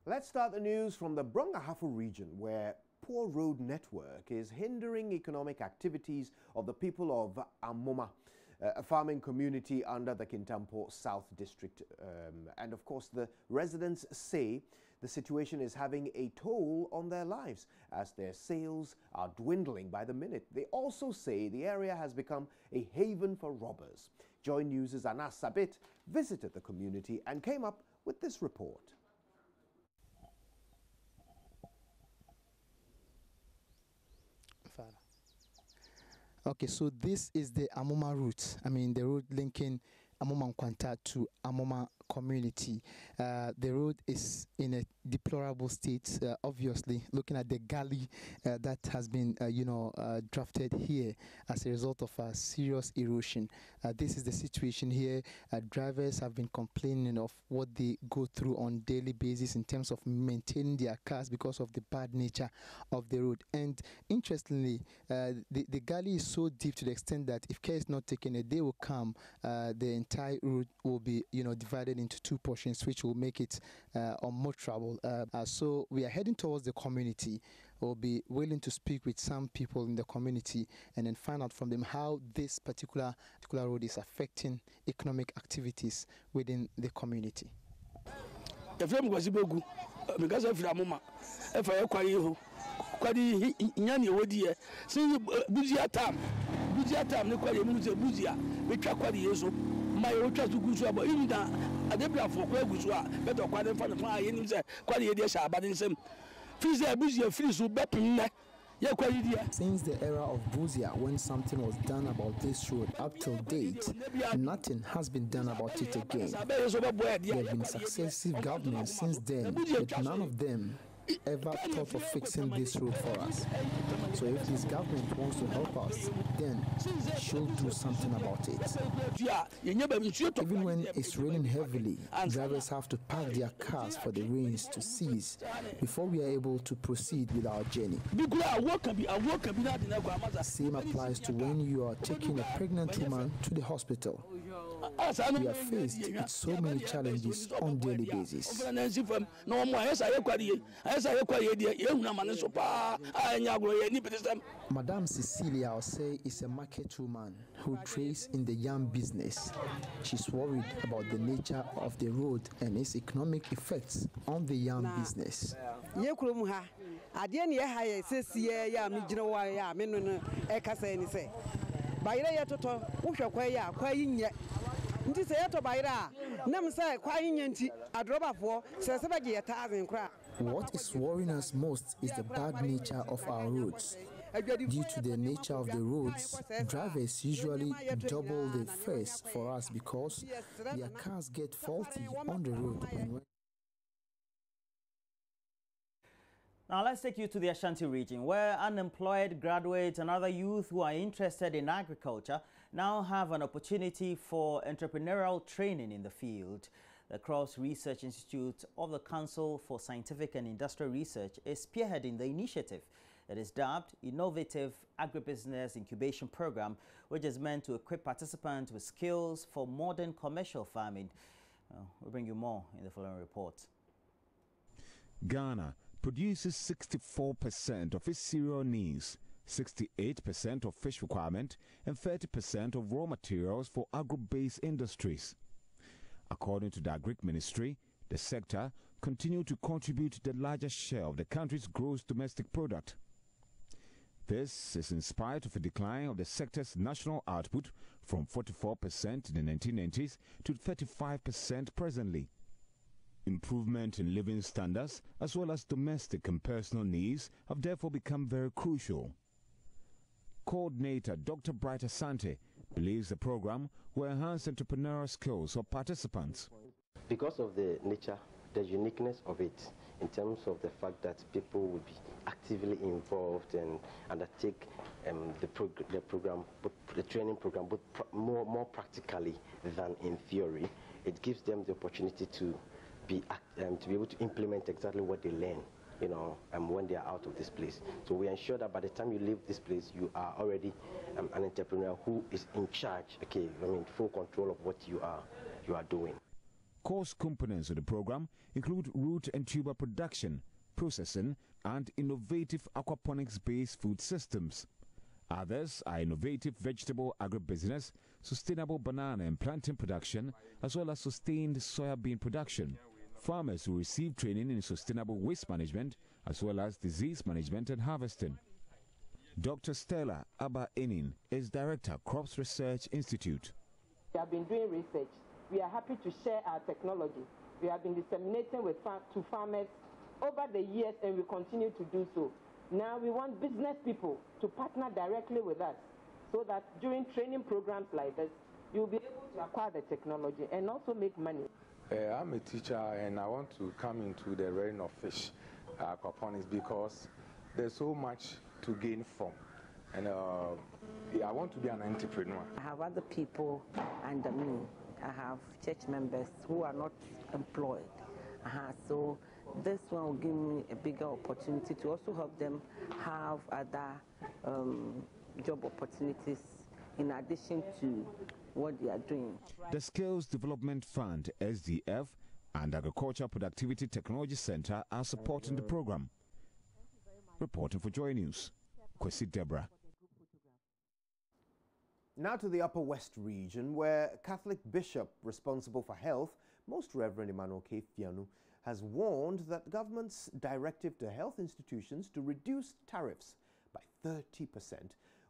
Let's start the news from the Brong-Ahafo region, where poor road network is hindering economic activities of the people of Amoma, a farming community under the Kintampo South District. And of course, the residents say the situation is having a toll on their lives as their sales are dwindling by the minute. They also say the area has become a haven for robbers. JoyNews' Anas Sabit visited the community and came up with this report. Okay, so this is the Amoma route. I mean, the road linking Amoma Nkwanta to Amoma community. The road is in a deplorable state, obviously, looking at the gully that has been, drafted here as a result of serious erosion. This is the situation here. Drivers have been complaining of what they go through on daily basis in terms of maintaining their cars because of the bad nature of the road. And interestingly, the gully is so deep to the extent that if care is not taken, a day will come, the entire road will be, divided into two portions, which will make it unmotorable. So we are heading towards the community. We'll be willing to speak with some people in the community and then find out from them how this particular road is affecting economic activities within the community. The frame was bogu because of Ramoma. If I acquire Quadi Yani Wodia, see Buzia Tam, Buzia, we track what he is. My old trust to Gusua, but even that I did for Gusua, better quite in front of my enemies, quite a dear Shabbat in some. Fizia Buzia feels so better. Since the era of Buzia, when something was done about this road up till date, nothing has been done about it again. There have been successive governments since then, but none of them ever thought of fixing this road for us. So if this government wants to help us, then she'll do something about it. Even when it's raining heavily, drivers have to park their cars for the rains to cease before we are able to proceed with our journey. Same applies to when you are taking a pregnant woman to the hospital. We are faced with so many challenges on a daily basis. Madame Cecilia, I'll say, is a market woman who trades in the yam business. She's worried about the nature of the road and its economic effects on the yam business. What is worrying us most is the bad nature of our roads. Due to the nature of the roads, drivers usually double the fares for us because their cars get faulty on the road. Now let's take you to the Ashanti region, where unemployed graduates and other youth who are interested in agriculture now have an opportunity for entrepreneurial training in the field. The Cross Research Institute of the Council for Scientific and Industrial Research is spearheading the initiative that is dubbed Innovative Agribusiness Incubation Program, which is meant to equip participants with skills for modern commercial farming. We'll bring you more in the following report. Ghana produces 64% of its cereal needs, 68% of fish requirement, and 30% of raw materials for agro-based industries. According to the Agric Ministry, the sector continued to contribute the largest share of the country's gross domestic product. This is in spite of a decline of the sector's national output from 44% in the 1990s to 35% presently. Improvement in living standards as well as domestic and personal needs have therefore become very crucial. Coordinator Dr. Bright Ashanti believes the program will enhance entrepreneurial skills of participants. Because of the nature, the uniqueness of it, in terms of the fact that people will be actively involved and undertake the training program, but more practically than in theory, it gives them the opportunity to be able to implement exactly what they learn, when they are out of this place. So we ensure that by the time you leave this place, you are already an entrepreneur who is in charge, full control of what you are doing. Course components of the program include root and tuber production, processing, and innovative aquaponics-based food systems. Others are innovative vegetable agribusiness, sustainable banana and plantain production, as well as sustained soybean production. Farmers will receive training in sustainable waste management, as well as disease management and harvesting. Dr. Stella Abba-Enin is Director, Crops Research Institute. We have been doing research. We are happy to share our technology. We have been disseminating to farmers over the years, and we continue to do so. Now we want business people to partner directly with us so that during training programs like this, you'll be able to acquire the technology and also make money. I'm a teacher and I want to come into the rearing of fish aquaponics because there's so much to gain from. And I want to be an entrepreneur. I have other people under me. I have church members who are not employed. So this one will give me a bigger opportunity to also help them have other job opportunities in addition to what they are doing. The Skills Development Fund, SDF, and Agriculture Productivity Technology Center are supporting the program. Reporting for Joy News, Kwesi Deborah. Now to the Upper West region, where Catholic bishop responsible for health, Most Reverend Emmanuel K. Fianu, has warned that government's directive to health institutions to reduce tariffs by 30%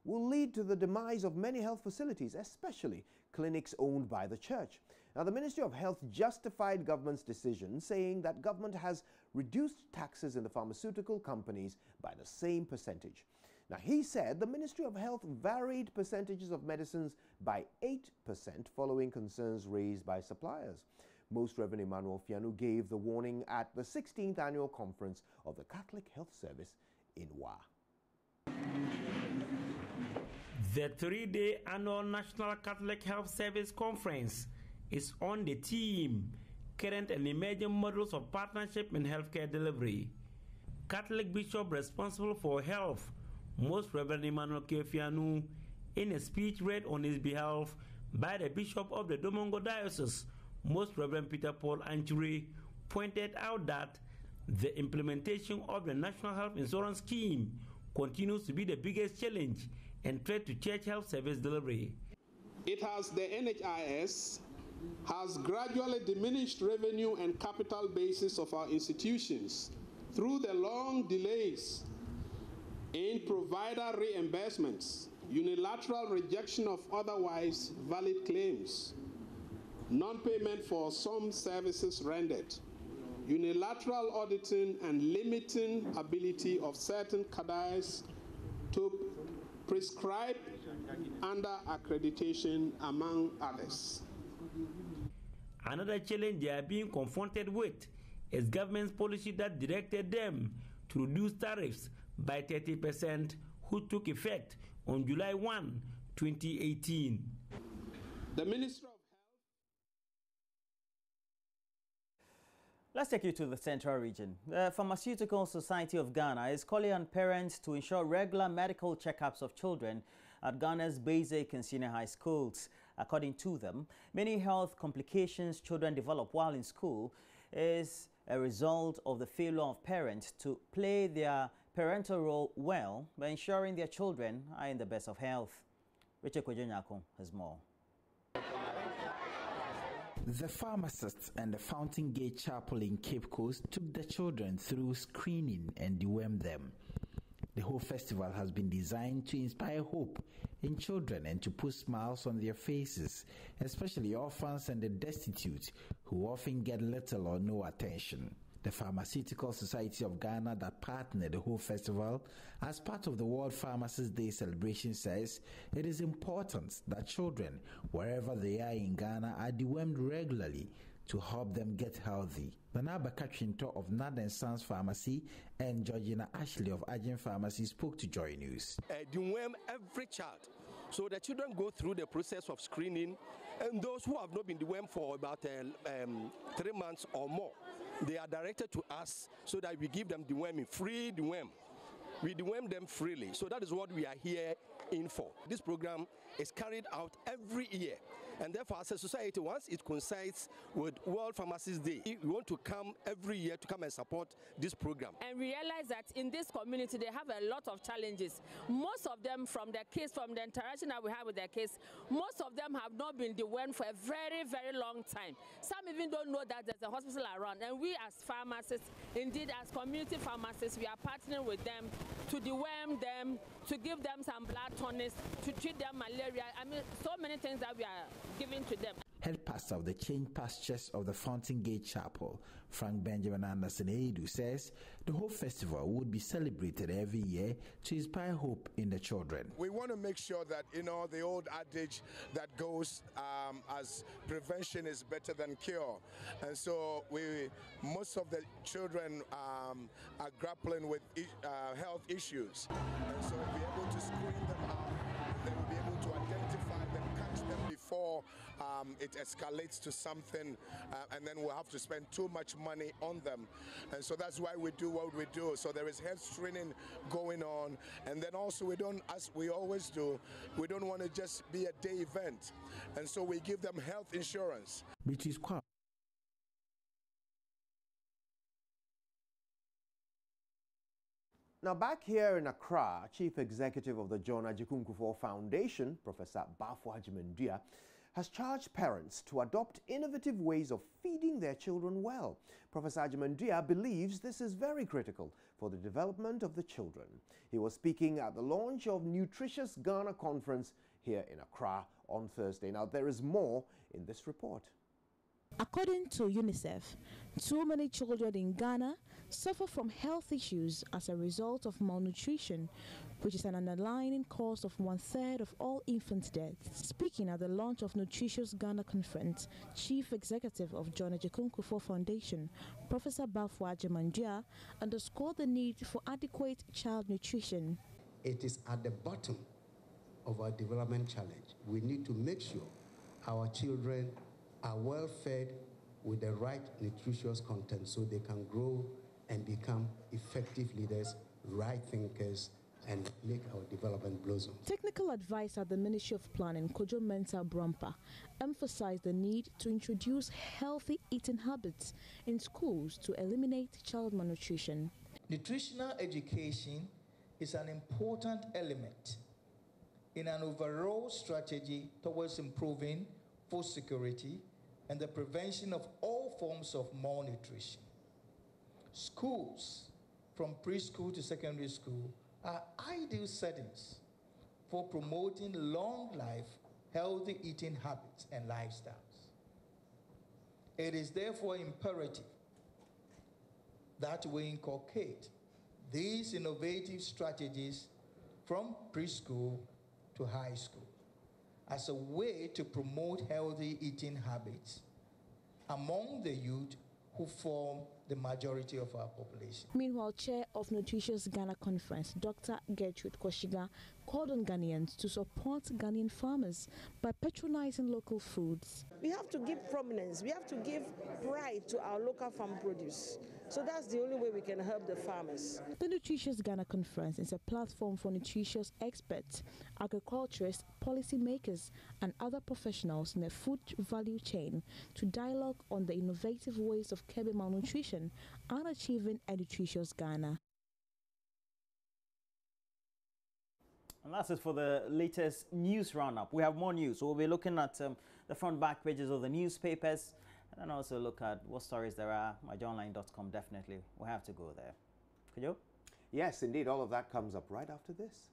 will lead to the demise of many health facilities, especially clinics owned by the church. Now, the Ministry of Health justified government's decision, saying that government has reduced taxes in the pharmaceutical companies by the same percentage. Now, he said the Ministry of Health varied percentages of medicines by 8% following concerns raised by suppliers. Most Reverend Emmanuel Fianu gave the warning at the 16th annual conference of the Catholic Health Service in Wa. The 3-day annual National Catholic Health Service Conference is on the theme Current and Emerging Models of Partnership in Healthcare Delivery. Catholic Bishop responsible for health, Most Reverend Emmanuel K. Fianu, in a speech read on his behalf by the Bishop of the Domongo Diocese, Most Reverend Peter Paul Anchure, pointed out that the implementation of the National Health Insurance Scheme continues to be the biggest challenge and threat to church health service delivery. The NHIS has gradually diminished revenue and capital basis of our institutions through the long delays in provider reimbursements, unilateral rejection of otherwise valid claims, non-payment for some services rendered, unilateral auditing, and limiting ability of certain cadres to prescribe under accreditation, among others. Another challenge they are being confronted with is government's policy that directed them to reduce tariffs by 30%, which took effect on July 1, 2018. The Minister of Let's take you to the Central Region. The Pharmaceutical Society of Ghana is calling on parents to ensure regular medical checkups of children at Ghana's basic and senior high schools. According to them, many health complications children develop while in school is a result of the failure of parents to play their parental role well by ensuring their children are in the best of health. Richard Kojonyako has more. The pharmacists and the Fountain Gate Chapel in Cape Coast took the children through screening and dewormed them. The whole festival has been designed to inspire hope in children and to put smiles on their faces, especially orphans and the destitute who often get little or no attention. The Pharmaceutical Society of Ghana that partnered the whole festival as part of the World Pharmacists Day celebration says it is important that children, wherever they are in Ghana, are dewormed regularly to help them get healthy. Nana Bakatrinto of Nad & Sons Pharmacy and Georgina Ashley of Agent Pharmacy spoke to Joy News. Deworm every child. So the children go through the process of screening, and those who have not been dewormed for about 3 months or more, they are directed to us so that we give them deworming, free deworm. We deworm them freely. So that is what we are here in for. This program is carried out every year. And therefore, as a society, once it coincides with World Pharmacists Day, we want to come every year to come and support this program. And we realize that in this community, they have a lot of challenges. Most of them, from their kids, from the interaction that we have with their kids, most of them have not been dewormed for a very, very long time. Some even don't know that there's a hospital around. And we as pharmacists, indeed as community pharmacists, we are partnering with them to deworm them, to give them some blood tonics, to treat them malaria. I mean, so many things that we are giving to them. Head pastor of the Changed Pastures of the Fountain Gate Chapel, Frank Benjamin Anderson Edu, says the whole festival would be celebrated every year to inspire hope in the children. We want to make sure that, the old adage that goes as prevention is better than cure. And so most of the children are grappling with health issues. And so we'll be able to screen them out, and then we'll be able to identify them, catch them before it escalates to something, and then we'll have to spend too much money on them. And so that's why we do what we do. So there is health screening going on, and then also we don't, as we always do, we don't want to just be a day event, and so we give them health insurance. Now, back here in Accra, Chief Executive of the John Agyeku Foundation, Professor Bafo Agyeman, has charged parents to adopt innovative ways of feeding their children well. Professor Agyeman believes this is very critical for the development of the children. He was speaking at the launch of Nutritious Ghana Conference here in Accra on Thursday. Now, there is more in this report. According to UNICEF, too many children in Ghana suffer from health issues as a result of malnutrition, which is an underlying cause of 1/3 of all infant deaths. Speaking at the launch of Nutritious Ghana Conference, Chief Executive of John Agyeku Foundation, Professor Bafo Agyeman underscored the need for adequate child nutrition. It is at the bottom of our development challenge. We need to make sure our children are well fed with the right nutritious content so they can grow and become effective leaders, right thinkers, and make our development blossom. Technical advice at the Ministry of Planning, Kojo Mensah Brampa, emphasized the need to introduce healthy eating habits in schools to eliminate child malnutrition. Nutritional education is an important element in an overall strategy towards improving food security and the prevention of all forms of malnutrition. Schools, from preschool to secondary school, are ideal settings for promoting long life, healthy eating habits and lifestyles. It is therefore imperative that we inculcate these innovative strategies from preschool to high school as a way to promote healthy eating habits among the youth who form the majority of our population. Meanwhile, Chair of Nutritious Ghana Conference, Dr. Gertrude Koshiga, called on Ghanaians to support Ghanaian farmers by patronizing local foods. We have to give prominence, we have to give pride to our local farm produce. So that's the only way we can help the farmers. The Nutritious Ghana Conference is a platform for nutritious experts, agriculturists, policymakers, and other professionals in the food value chain to dialogue on the innovative ways of curbing malnutrition and achieving a nutritious Ghana. And that's it for the latest news roundup. We have more news, so we'll be looking at the front back pages of the newspapers, and then also look at what stories there are. myjohnline.com, definitely. We have to go there. Could you? Yes, indeed. All of that comes up right after this.